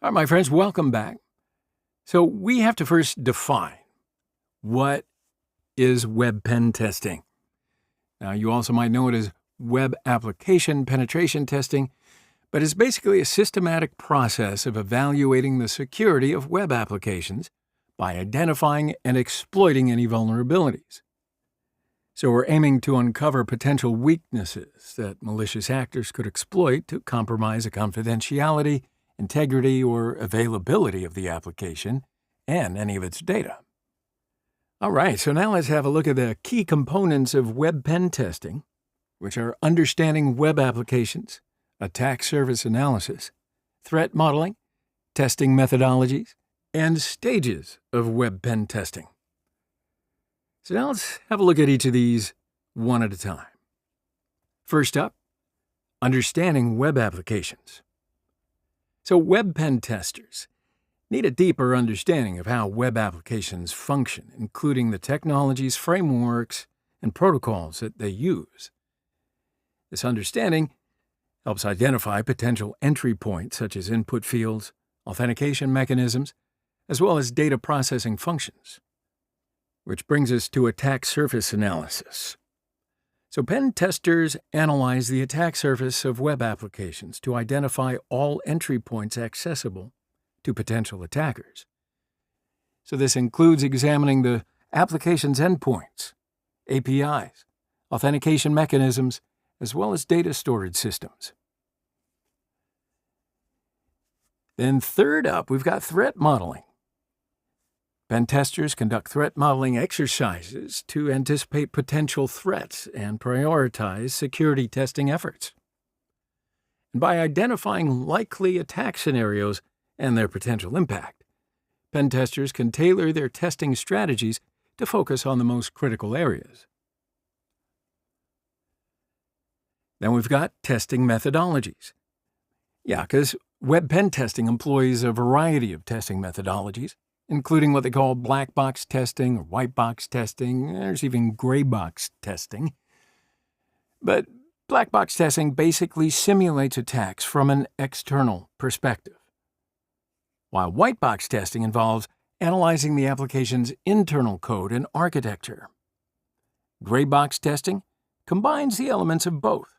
All right, my friends, welcome back. So we have to first define what is web pen testing. Now, you also might know it as web application penetration testing, but it's basically a systematic process of evaluating the security of web applications by identifying and exploiting any vulnerabilities. So we're aiming to uncover potential weaknesses that malicious actors could exploit to compromise the confidentiality, integrity, or availability of the application and any of its data. All right, so now let's have a look at the key components of web pen testing, which are understanding web applications, attack surface analysis, threat modeling, testing methodologies, and stages of web pen testing. So now let's have a look at each of these one at a time. First up, understanding web applications. So web pen testers need a deeper understanding of how web applications function, including the technologies, frameworks, and protocols that they use. This understanding helps identify potential entry points such as input fields, authentication mechanisms, as well as data processing functions. Which brings us to attack surface analysis. So pen testers analyze the attack surface of web applications to identify all entry points accessible to potential attackers. So this includes examining the application's endpoints, APIs, authentication mechanisms, as well as data storage systems. Then third up, we've got threat modeling. Pen testers conduct threat modeling exercises to anticipate potential threats and prioritize security testing efforts. And by identifying likely attack scenarios and their potential impact, pen testers can tailor their testing strategies to focus on the most critical areas. Then we've got testing methodologies. Yeah, because web pen testing employs a variety of testing methodologies, including what they call black box testing or white box testing. There's even gray box testing. But black box testing basically simulates attacks from an external perspective, while white box testing involves analyzing the application's internal code and architecture. Gray box testing combines the elements of both.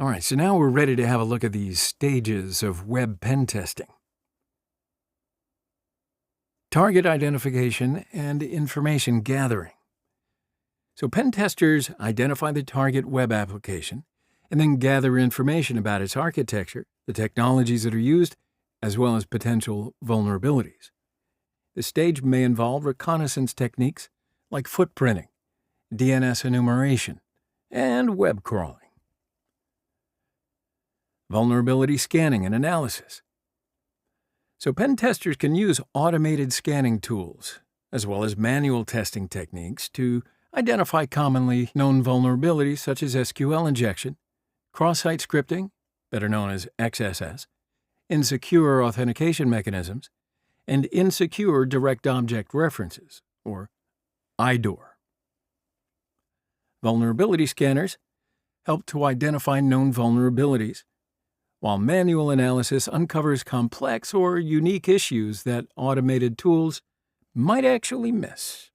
All right, so now we're ready to have a look at these stages of web pen testing. Target identification and information gathering. So pen testers identify the target web application and then gather information about its architecture, the technologies that are used, as well as potential vulnerabilities. This stage may involve reconnaissance techniques like footprinting, DNS enumeration, and web crawling. Vulnerability scanning and analysis. So pen testers can use automated scanning tools, as well as manual testing techniques to identify commonly known vulnerabilities such as SQL injection, cross-site scripting, better known as XSS, insecure authentication mechanisms, and insecure direct object references, or IDOR. Vulnerability scanners help to identify known vulnerabilities, while manual analysis uncovers complex or unique issues that automated tools might actually miss.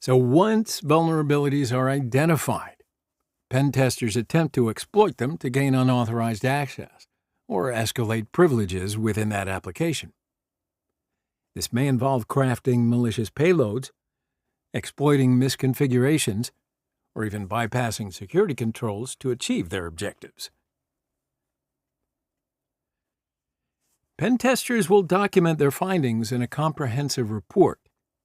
So once vulnerabilities are identified, pen testers attempt to exploit them to gain unauthorized access or escalate privileges within that application. This may involve crafting malicious payloads, exploiting misconfigurations, or even bypassing security controls to achieve their objectives. Pen testers will document their findings in a comprehensive report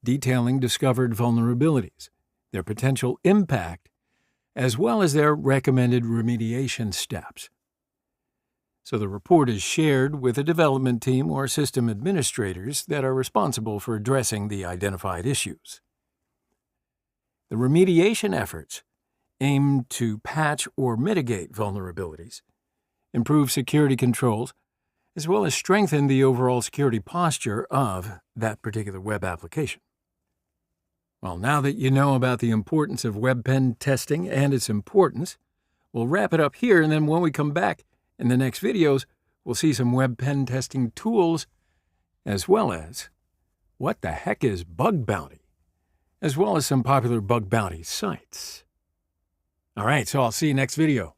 detailing discovered vulnerabilities, their potential impact, as well as their recommended remediation steps. So the report is shared with a development team or system administrators that are responsible for addressing the identified issues. The remediation efforts aim to patch or mitigate vulnerabilities, improve security controls, as well as strengthen the overall security posture of that particular web application. Well, now that you know about the importance of web pen testing and its importance, We'll wrap it up here, and then when we come back in the next videos, we'll see some web pen testing tools, as well as what the heck is bug bounty, as well as some popular bug bounty sites. All right, so I'll see you next video.